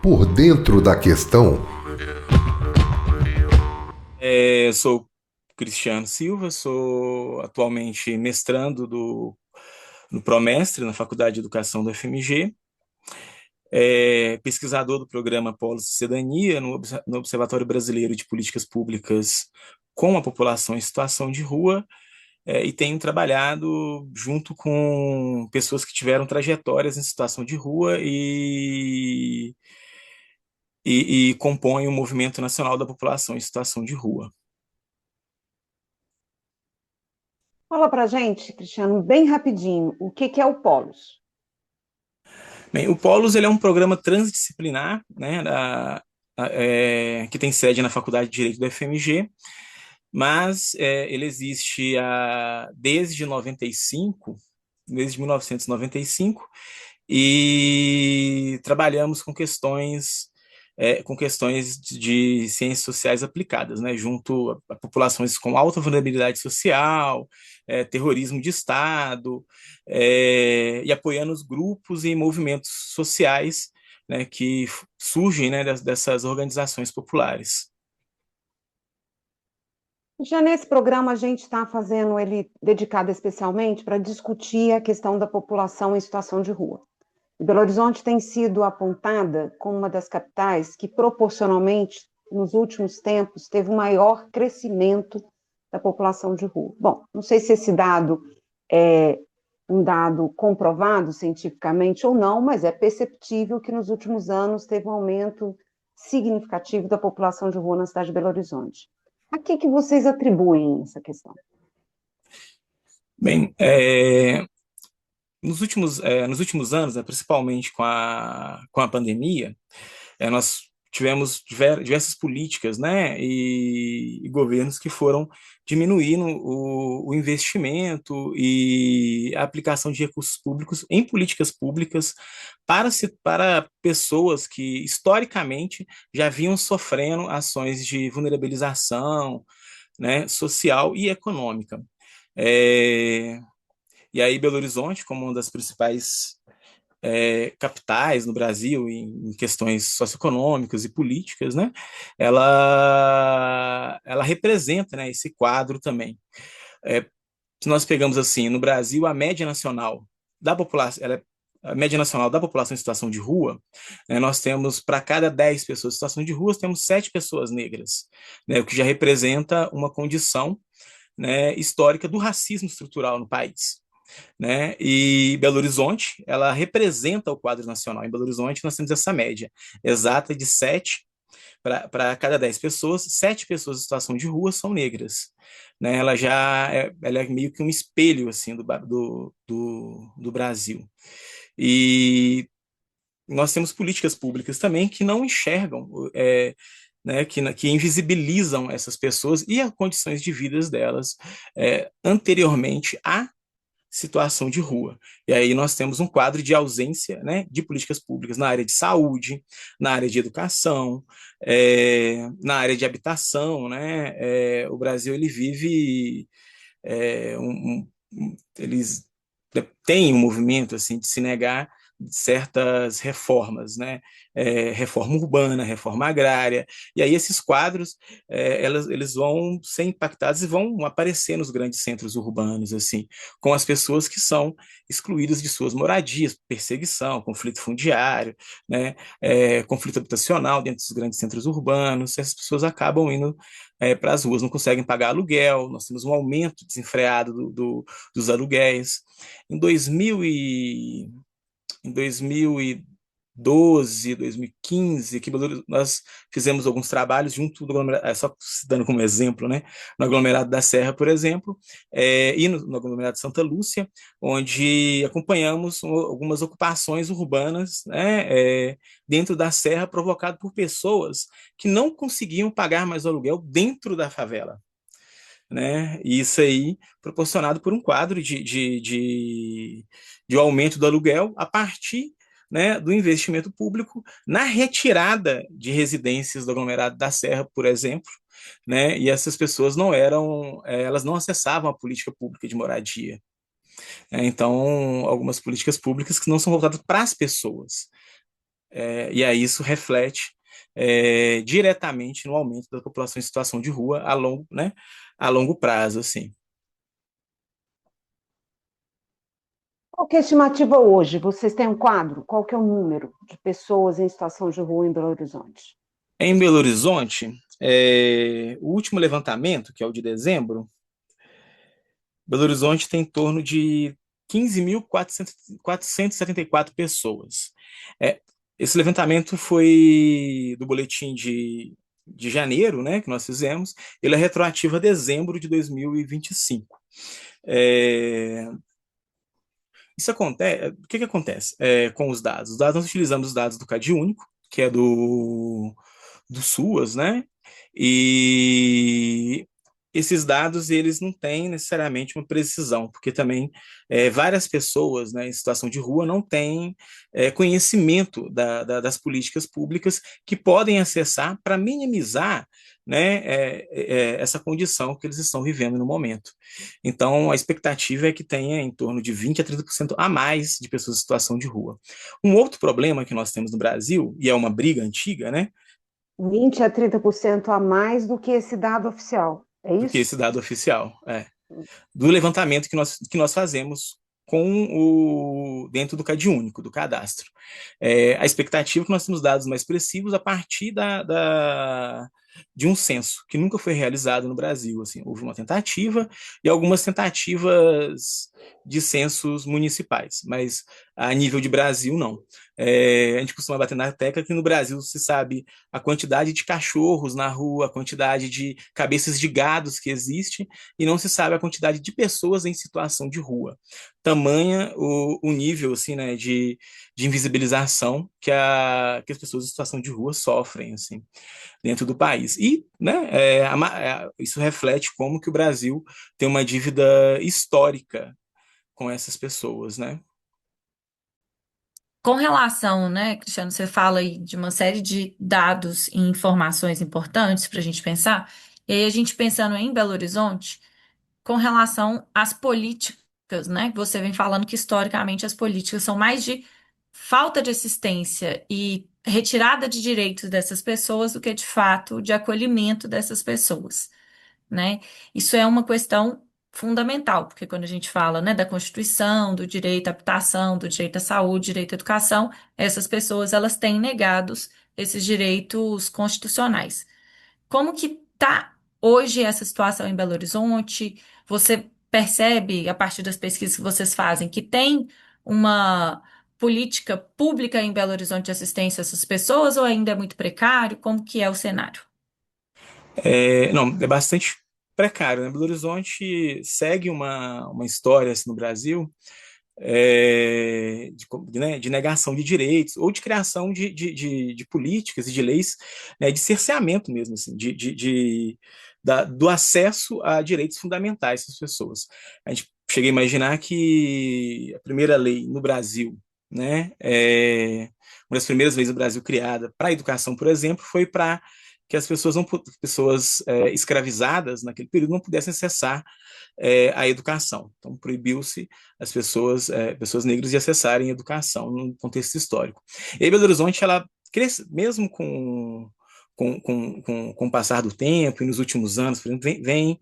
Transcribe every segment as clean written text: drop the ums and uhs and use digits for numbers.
Por dentro da questão, Sou Cristiano Silva, sou atualmente mestrando no Promestre, na Faculdade de Educação do FMG, pesquisador do programa Polos de Cidadania no Observatório Brasileiro de Políticas Públicas com a População em Situação de Rua, e tenho trabalhado junto com pessoas que tiveram trajetórias em situação de rua e compõem o Movimento Nacional da População em Situação de Rua. Fala pra gente, Cristiano, bem rapidinho, o que que é o Polos? Bem, o Polos ele é um programa transdisciplinar, né, que tem sede na Faculdade de Direito do FMG, mas ele existe desde 95, desde 1995, e trabalhamos com questões de ciências sociais aplicadas, né, junto a populações com alta vulnerabilidade social, terrorismo de Estado, e apoiando os grupos e movimentos sociais, né, que surgem, né, dessas organizações populares. Já nesse programa a gente está fazendo ele dedicado especialmente para discutir a questão da população em situação de rua. E Belo Horizonte tem sido apontada como uma das capitais que proporcionalmente nos últimos tempos teve o maior crescimento da população de rua. Bom, não sei se esse dado é um dado comprovado cientificamente ou não, mas é perceptível que nos últimos anos teve um aumento significativo da população de rua na cidade de Belo Horizonte. A que vocês atribuem essa questão? Bem, nos últimos anos, né, principalmente com a pandemia, nós tivemos diversas políticas, né, e governos que foram diminuindo o investimento e a aplicação de recursos públicos em políticas públicas para pessoas que historicamente já vinham sofrendo ações de vulnerabilização, né, social e econômica. É, e aí, Belo Horizonte, como uma das principais capitais no Brasil em questões socioeconômicas e políticas, né? Ela representa, né, esse quadro também. É, Se nós pegamos assim, no Brasil, a média nacional da população, a média nacional da população em situação de rua, né, nós temos, para cada 10 pessoas em situação de rua, temos 7 pessoas negras, né, o que já representa uma condição, né, histórica do racismo estrutural no país, né? E Belo Horizonte, ela representa o quadro nacional. Em Belo Horizonte, nós temos essa média exata de 7 para cada 10 pessoas, 7 pessoas em situação de rua são negras. Né? Ela é meio que um espelho assim do Brasil. E nós temos políticas públicas também que não enxergam, né, que invisibilizam essas pessoas e as condições de vida delas anteriormente à situação de rua. E aí nós temos um quadro de ausência, né, de políticas públicas na área de saúde, na área de educação, na área de habitação, né? O Brasil ele vive eles têm um movimento assim de se negar certas reformas, né? Reforma urbana, reforma agrária, e aí esses quadros eles vão ser impactados e vão aparecer nos grandes centros urbanos, assim, com as pessoas que são excluídas de suas moradias, perseguição, conflito fundiário, né? Conflito habitacional dentro dos grandes centros urbanos, essas pessoas acabam indo para as ruas, não conseguem pagar aluguel, nós temos um aumento desenfreado dos aluguéis. Em 2012, 2015, nós fizemos alguns trabalhos junto do aglomerado, só dando como exemplo, né, no aglomerado da Serra, por exemplo, e no aglomerado de Santa Lúcia, onde acompanhamos algumas ocupações urbanas, né, dentro da Serra, provocado por pessoas que não conseguiam pagar mais o aluguel dentro da favela, né? E isso aí proporcionado por um quadro de aumento do aluguel a partir, né, do investimento público na retirada de residências do aglomerado da Serra, por exemplo, né? E essas pessoas não eram, elas não acessavam a política pública de moradia. Então, algumas políticas públicas que não são voltadas para as pessoas. E aí isso reflete diretamente no aumento da população em situação de rua a longo prazo, assim. Qual que é a estimativa hoje? Vocês têm um quadro? Qual que é o número de pessoas em situação de rua em Belo Horizonte? Em Belo Horizonte, o último levantamento, que é o de dezembro, Belo Horizonte tem em torno de 15.474 pessoas. É, esse levantamento foi do boletim de janeiro, né, que nós fizemos. Ele é retroativo a dezembro de 2025. É, isso acontece. O que acontece com os dados? Os dados, nós utilizamos os dados do CadÚnico, que é do SUAS, né? E esses dados eles não têm necessariamente uma precisão, porque também várias pessoas, né, em situação de rua não têm conhecimento das políticas públicas que podem acessar para minimizar, né, essa condição que eles estão vivendo no momento. Então, a expectativa é que tenha em torno de 20 a 30% a mais de pessoas em situação de rua. Um outro problema que nós temos no Brasil, e é uma briga antiga, né, 20 a 30% a mais do que esse dado oficial, é do que isso? esse dado oficial, do levantamento que nós fazemos dentro do CadÚnico, do cadastro. A expectativa é que nós temos dados mais expressivos a partir de um censo, que nunca foi realizado no Brasil. Assim, houve uma tentativa e algumas tentativas de censos municipais, mas a nível de Brasil, não. A gente costuma bater na tecla que no Brasil se sabe a quantidade de cachorros na rua, a quantidade de cabeças de gados que existe, e não se sabe a quantidade de pessoas em situação de rua. Tamanha o nível assim, né, de invisibilização que as pessoas em situação de rua sofrem assim, dentro do país. E né, isso reflete como que o Brasil tem uma dívida histórica com essas pessoas, né? Com relação, né, Cristiano, você fala aí de uma série de dados e informações importantes para a gente pensar, e aí a gente pensando em Belo Horizonte, com relação às políticas, né, que você vem falando que historicamente as políticas são mais de falta de assistência e retirada de direitos dessas pessoas do que de fato de acolhimento dessas pessoas, né? Isso é uma questão fundamental, porque quando a gente fala, né, da Constituição, do direito à habitação, do direito à saúde, direito à educação, essas pessoas elas têm negados esses direitos constitucionais. Como que está hoje essa situação em Belo Horizonte? Você percebe, a partir das pesquisas que vocês fazem, que tem uma política pública em Belo Horizonte de assistência a essas pessoas ou ainda é muito precário? Como que é o cenário? Não, é bastante precário, né? Belo Horizonte segue uma história assim, no Brasil né, de negação de direitos ou de criação de políticas e de leis, né, de cerceamento mesmo, assim, do acesso a direitos fundamentais das pessoas. A gente chega a imaginar que a primeira lei no Brasil, né, uma das primeiras leis do Brasil criada para a educação, por exemplo, foi para que as pessoas pessoas escravizadas naquele período não pudessem acessar a educação. Então, proibiu-se as pessoas negras de acessarem a educação no contexto histórico. E aí, Belo Horizonte, ela cresce, mesmo com o passar do tempo, e nos últimos anos, por exemplo, vem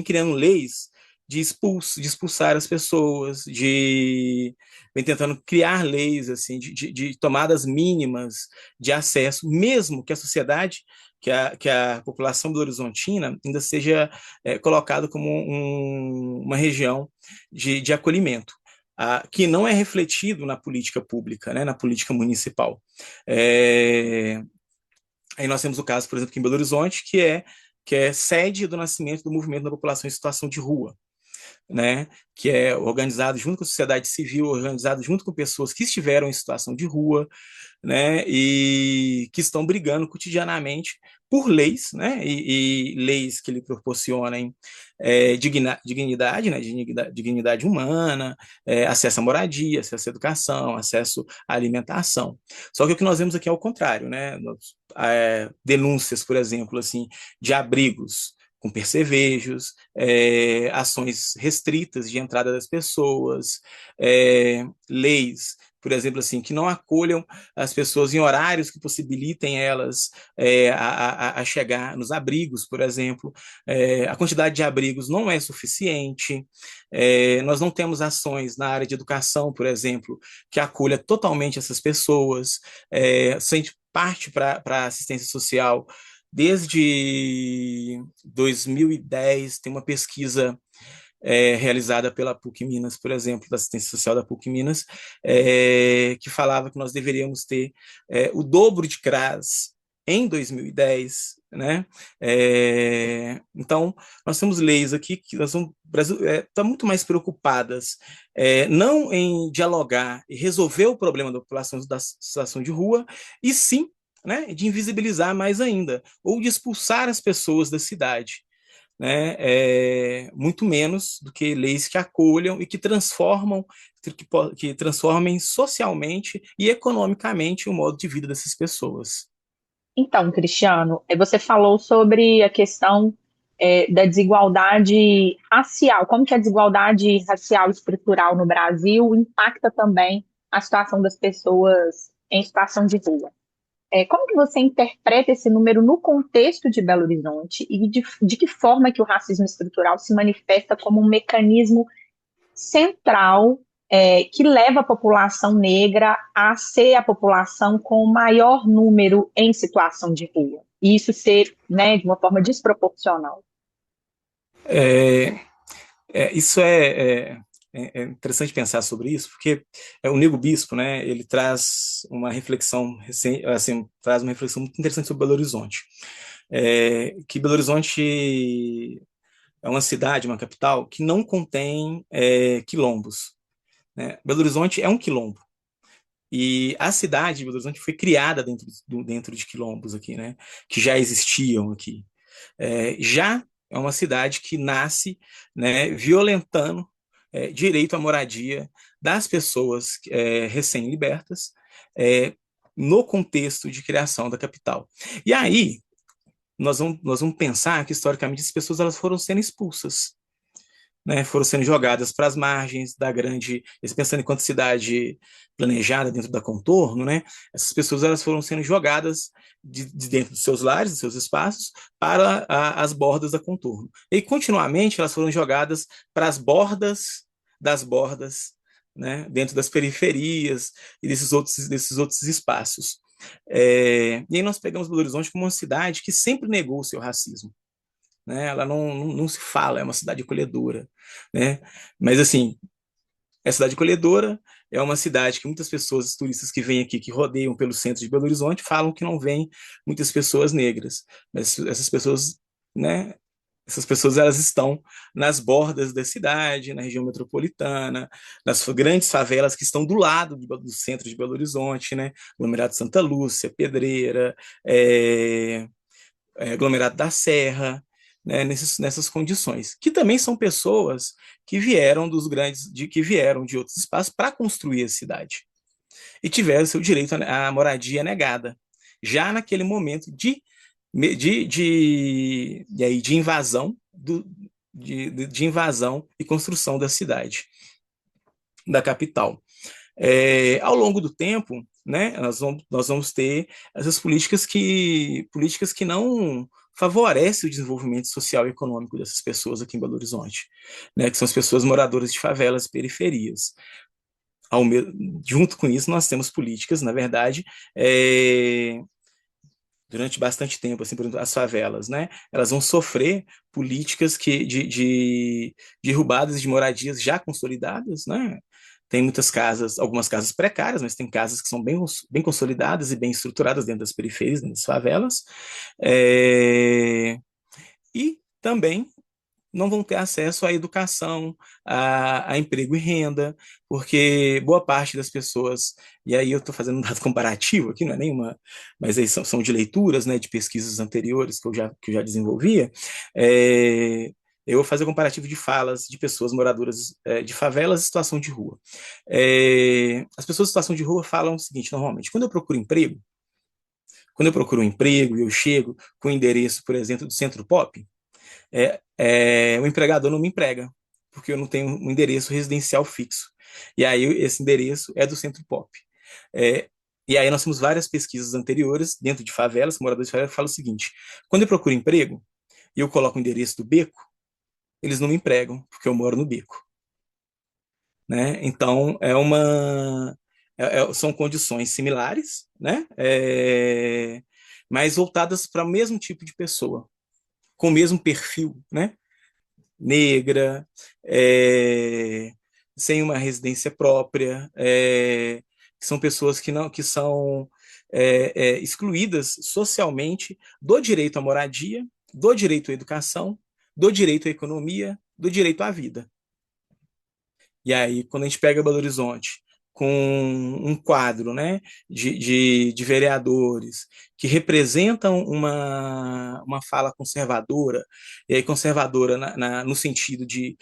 criando leis de expulsar as pessoas, vem tentando criar leis assim de tomadas mínimas de acesso, mesmo que a sociedade, que a população belo-horizontina ainda seja colocada como uma região de acolhimento. Que não é refletido na política pública, né, na política municipal. Aí nós temos o caso, por exemplo, aqui em Belo Horizonte, que é sede do nascimento do movimento da população em situação de rua, né, que é organizado junto com a sociedade civil, organizado junto com pessoas que estiveram em situação de rua, né, e que estão brigando cotidianamente por leis, né, e leis que lhe proporcionem dignidade, né, dignidade humana, acesso à moradia, acesso à educação, acesso à alimentação. Só que o que nós vemos aqui é o contrário, né, denúncias, por exemplo, assim, de abrigos com percevejos, ações restritas de entrada das pessoas, leis, por exemplo, assim, que não acolham as pessoas em horários que possibilitem elas a chegar nos abrigos, por exemplo. A quantidade de abrigos não é suficiente. Nós não temos ações na área de educação, por exemplo, que acolha totalmente essas pessoas. Se a gente parte para a assistência social, desde 2010 tem uma pesquisa realizada pela PUC Minas, por exemplo, da assistência social da PUC Minas, que falava que nós deveríamos ter o dobro de CRAS em 2010, né? Então, nós temos leis aqui que nós vamos, o Brasil está muito mais preocupadas não em dialogar e resolver o problema da população da situação de rua, e sim, né, de invisibilizar mais ainda, ou de expulsar as pessoas da cidade. Né, muito menos do que leis que acolham e que transformem socialmente e economicamente o modo de vida dessas pessoas. Então, Cristiano, você falou sobre a questão da desigualdade racial, como que a desigualdade racial estrutural no Brasil impacta também a situação das pessoas em situação de rua. Como que você interpreta esse número no contexto de Belo Horizonte e de que forma que o racismo estrutural se manifesta como um mecanismo central que leva a população negra a ser a população com maior número em situação de rua, e isso ser, né, de uma forma desproporcional? Isso é interessante pensar sobre isso, porque o Nego Bispo, né, ele traz uma reflexão assim, traz uma reflexão muito interessante sobre Belo Horizonte. Que Belo Horizonte é uma cidade, uma capital, que não contém quilombos. Né? Belo Horizonte é um quilombo. E a cidade de Belo Horizonte foi criada dentro de quilombos aqui, né, que já existiam aqui. Já é uma cidade que nasce, né, violentando direito à moradia das pessoas recém-libertas no contexto de criação da capital. E aí, nós vamos pensar que, historicamente, as pessoas elas foram sendo expulsas, né, foram sendo jogadas para as margens da grande, pensando enquanto cidade planejada dentro da Contorno, né, essas pessoas elas foram sendo jogadas de dentro dos seus lares, dos seus espaços, para as bordas da Contorno. E continuamente elas foram jogadas para as bordas das bordas, né, dentro das periferias e desses outros espaços. E aí nós pegamos Belo Horizonte como uma cidade que sempre negou o seu racismo. Né? Ela não se fala, é uma cidade acolhedora, né? Mas assim, é cidade acolhedora, é uma cidade que muitas pessoas, turistas que vêm aqui, que rodeiam pelo centro de Belo Horizonte, falam que não vêm muitas pessoas negras, mas essas pessoas, né? Essas pessoas elas estão nas bordas da cidade, na região metropolitana, nas grandes favelas que estão do lado do centro de Belo Horizonte, né? Aglomerado Santa Lúcia, Pedreira, Aglomerado da Serra, né, nessas condições, que também são pessoas que vieram que vieram de outros espaços para construir a cidade e tiveram seu direito à moradia negada, já naquele momento de invasão de invasão e construção da cidade, da capital. Ao longo do tempo, né, nós vamos ter essas políticas que não favorecem o desenvolvimento social e econômico dessas pessoas aqui em Belo Horizonte, né, que são as pessoas moradoras de favelas e periferias. Junto com isso, nós temos políticas, na verdade, durante bastante tempo, assim, por exemplo, as favelas, né, elas vão sofrer políticas de derrubadas de moradias já consolidadas, né. Tem muitas casas, algumas casas precárias, mas tem casas que são bem consolidadas e bem estruturadas dentro das periferias, dentro das favelas. E também não vão ter acesso à educação, a emprego e renda, porque boa parte das pessoas, e aí eu estou fazendo um dado comparativo aqui, não é nenhuma, mas aí são de leituras, né, de pesquisas anteriores que eu já desenvolvia, eu vou fazer comparativo de falas de pessoas moradoras de favelas e situação de rua. As pessoas em situação de rua falam o seguinte, normalmente, quando eu procuro um emprego e eu chego com o endereço, por exemplo, do Centro Pop, O empregador não me emprega, porque eu não tenho um endereço residencial fixo. E aí esse endereço é do Centro Pop. É, e aí nós temos várias pesquisas anteriores, dentro de favelas, moradores de favela, que falam o seguinte: quando eu procuro emprego e eu coloco o endereço do beco, eles não me empregam, porque eu moro no beco. Né? Então, são condições similares, né? Mas voltadas para o mesmo tipo de pessoa, com o mesmo perfil, né? Negra, sem uma residência própria, que são pessoas que são excluídas socialmente do direito à moradia, do direito à educação, do direito à economia, do direito à vida. E aí, quando a gente pega Belo Horizonte com um quadro, né, de vereadores que representam uma fala conservadora, e aí conservadora no sentido de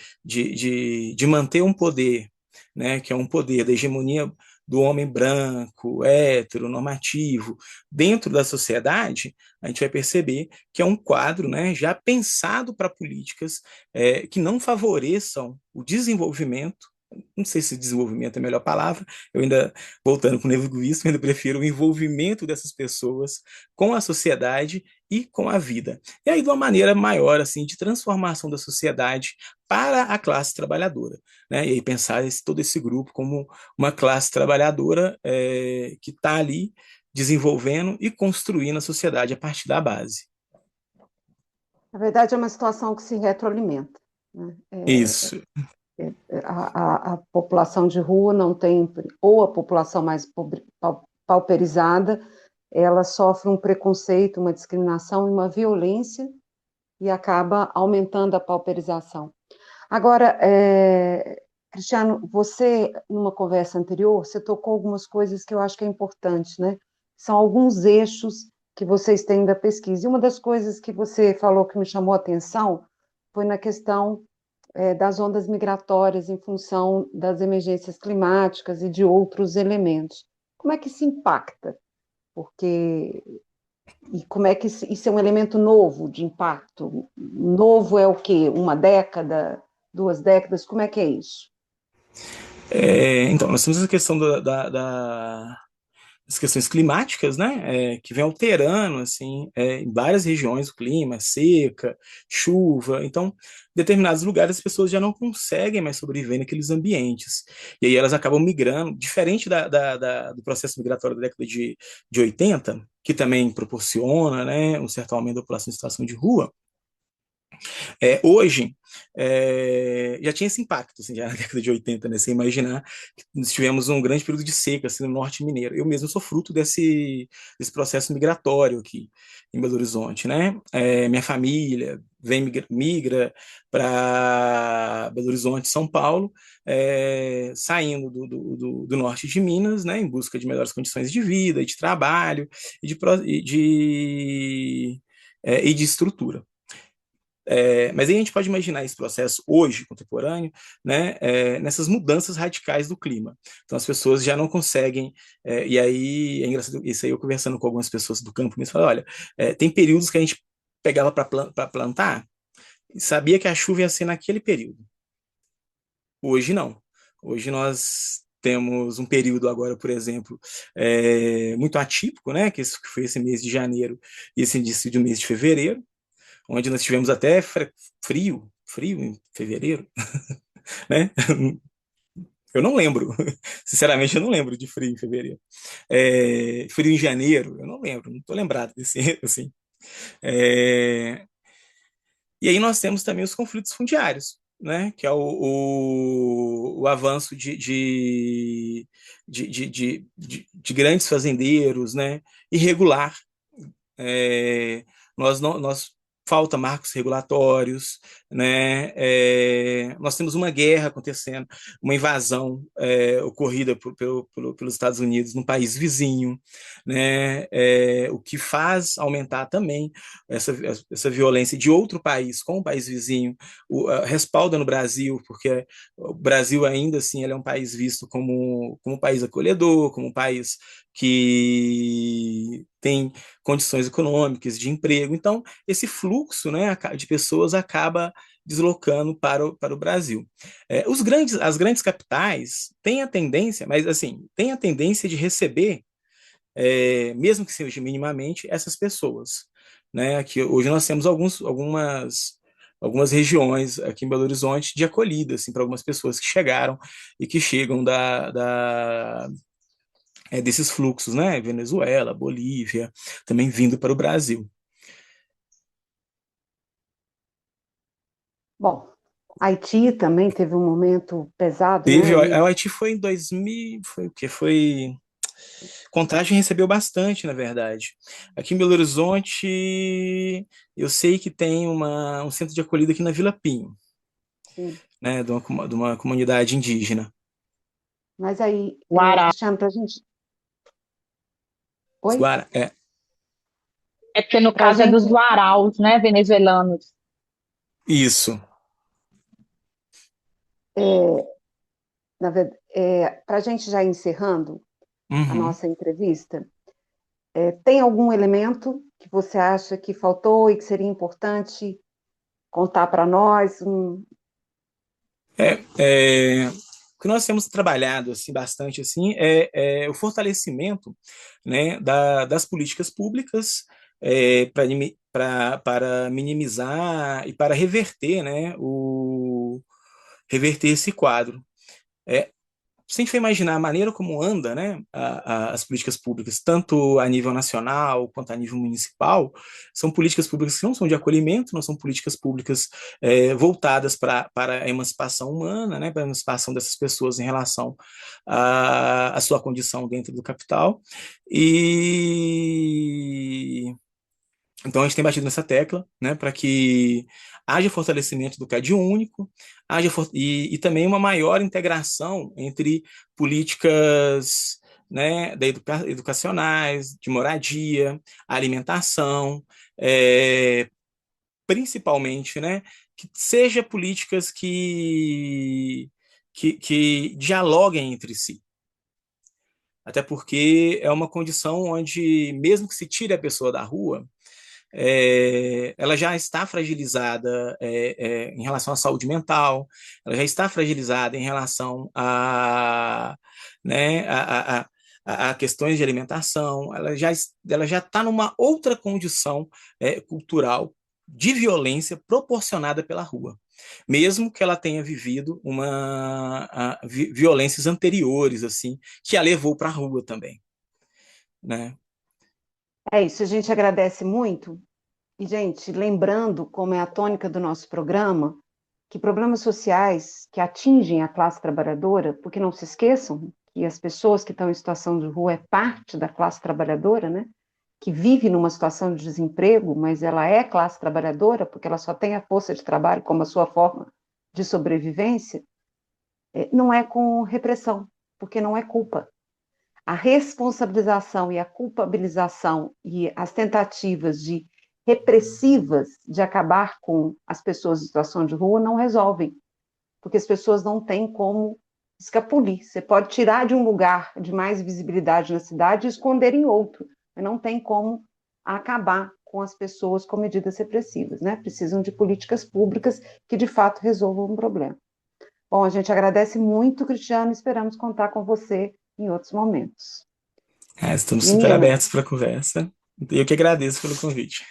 manter um poder, né, que é um poder da hegemonia do homem branco, hétero, normativo, dentro da sociedade, a gente vai perceber que é um quadro, né, já pensado para políticas que não favoreçam o desenvolvimento. Não sei se desenvolvimento é a melhor palavra, eu ainda, voltando com o nevoguismo, ainda prefiro o envolvimento dessas pessoas com a sociedade e com a vida. E aí, de uma maneira maior, assim, de transformação da sociedade para a classe trabalhadora, né? E aí pensar todo esse grupo como uma classe trabalhadora que está ali desenvolvendo e construindo a sociedade a partir da base. Na verdade, é uma situação que se retroalimenta, né? Isso. A população de rua não tem, ou a população mais pauperizada, ela sofre um preconceito, uma discriminação e uma violência e acaba aumentando a pauperização. Agora, Cristiano, você, numa conversa anterior, você tocou algumas coisas que eu acho que é importante, né? São alguns eixos que vocês têm da pesquisa. E uma das coisas que você falou que me chamou a atenção foi na questão das ondas migratórias em função das emergências climáticas e de outros elementos. Como é que isso impacta? E como é que isso é um elemento novo de impacto? Novo é o quê? Uma década, 2 décadas? Como é que é isso? Então, nós temos essa questão das questões climáticas, né, que vem alterando, assim, em várias regiões o clima, seca, chuva. Então, em determinados lugares as pessoas já não conseguem mais sobreviver naqueles ambientes. E aí elas acabam migrando, diferente do processo migratório da década de 80, que também proporciona, né, um certo aumento da população em situação de rua. Hoje, já tinha esse impacto, assim, já na década de 80, né? Você imaginar que nós tivemos um grande período de seca assim, no norte mineiro. Eu mesmo sou fruto desse processo migratório aqui em Belo Horizonte, né? Minha família migra para Belo Horizonte, São Paulo, saindo do norte de Minas, né? Em busca de melhores condições de vida, e de trabalho e de estrutura. Mas aí a gente pode imaginar esse processo hoje, contemporâneo, né, nessas mudanças radicais do clima. Então as pessoas já não conseguem, e aí é engraçado, isso aí eu conversando com algumas pessoas do campo, me falaram, olha, tem períodos que a gente pegava para plantar e sabia que a chuva ia ser naquele período. Hoje não. Hoje nós temos um período agora, por exemplo, muito atípico, né, que foi esse mês de janeiro e esse início do mês de fevereiro, onde nós tivemos até frio em fevereiro, né? Eu não lembro, sinceramente eu não lembro de frio em fevereiro. Frio em janeiro, eu não lembro, não estou lembrado desse, assim. E aí nós temos também os conflitos fundiários, né? Que é o avanço de grandes fazendeiros, né? Irregular. Nós falta marcos regulatórios, né? Nós temos uma guerra acontecendo, uma invasão ocorrida pelos Estados Unidos num país vizinho, né? O que faz aumentar também essa violência de outro país com o país vizinho, respalda no Brasil, porque o Brasil ainda assim ele é um país visto como um país acolhedor, como um país que têm condições econômicas, de emprego. Então, esse fluxo, né, de pessoas acaba deslocando para o Brasil. As grandes capitais têm a tendência, mas assim, têm a tendência de receber, mesmo que seja minimamente, essas pessoas. Né? Aqui, hoje nós temos algumas regiões aqui em Belo Horizonte de acolhida assim, para algumas pessoas que chegaram e que chegam desses fluxos, né? Venezuela, Bolívia, também vindo para o Brasil. Bom, Haiti também teve um momento pesado, Teve, né? Ali, o Haiti foi em 2000, foi o que foi Contagem recebeu bastante, na verdade. Aqui em Belo Horizonte, eu sei que tem um centro de acolhida aqui na Vila Pinho, sim. né, de uma comunidade indígena. Mas aí, Guará. Cristiano, para a gente. Os Oi? Guara- é, É porque no Para a caso é dos gente. Guaraus, né, venezuelanos. isso. É, para a gente já encerrando a Uhum. nossa entrevista, tem algum elemento que você acha que faltou e que seria importante contar para nós? O que nós temos trabalhado assim bastante assim é o fortalecimento, né, das políticas públicas, para minimizar e para reverter, né, reverter esse quadro. É, Se a gente for imaginar a maneira como anda, né, as políticas públicas, tanto a nível nacional quanto a nível municipal, são políticas públicas que não são de acolhimento, não são políticas públicas voltadas para a emancipação humana, né, para a emancipação dessas pessoas em relação à sua condição dentro do capital. E então a gente tem batido nessa tecla, né, para que haja fortalecimento do CAD único, e também uma maior integração entre políticas, né, educacionais, de moradia, alimentação, principalmente, né, que seja políticas que dialoguem entre si. Até porque é uma condição onde, mesmo que se tire a pessoa da rua, ela já está fragilizada em relação à saúde mental, ela já está fragilizada em relação né, a questões de alimentação, ela já está numa outra condição cultural de violência proporcionada pela rua, mesmo que ela tenha vivido violências anteriores, assim, que a levou para a rua também, né? É isso, a gente agradece muito. E, gente, lembrando, como é a tônica do nosso programa, que problemas sociais que atingem a classe trabalhadora, porque não se esqueçam que as pessoas que estão em situação de rua é parte da classe trabalhadora, né? Que vive numa situação de desemprego, mas ela é classe trabalhadora, porque ela só tem a força de trabalho como a sua forma de sobrevivência, não é com repressão, porque não é culpa. A responsabilização e a culpabilização e as tentativas de repressivas de acabar com as pessoas em situação de rua não resolvem, porque as pessoas não têm como escapulir. Você pode tirar de um lugar de mais visibilidade na cidade e esconder em outro, mas não tem como acabar com as pessoas com medidas repressivas, né? Precisam de políticas públicas que de fato resolvam o problema. Bom, a gente agradece muito, Cristiano, e esperamos contar com você em outros momentos. Estamos super Meninas, abertos para a conversa. Eu que agradeço pelo convite.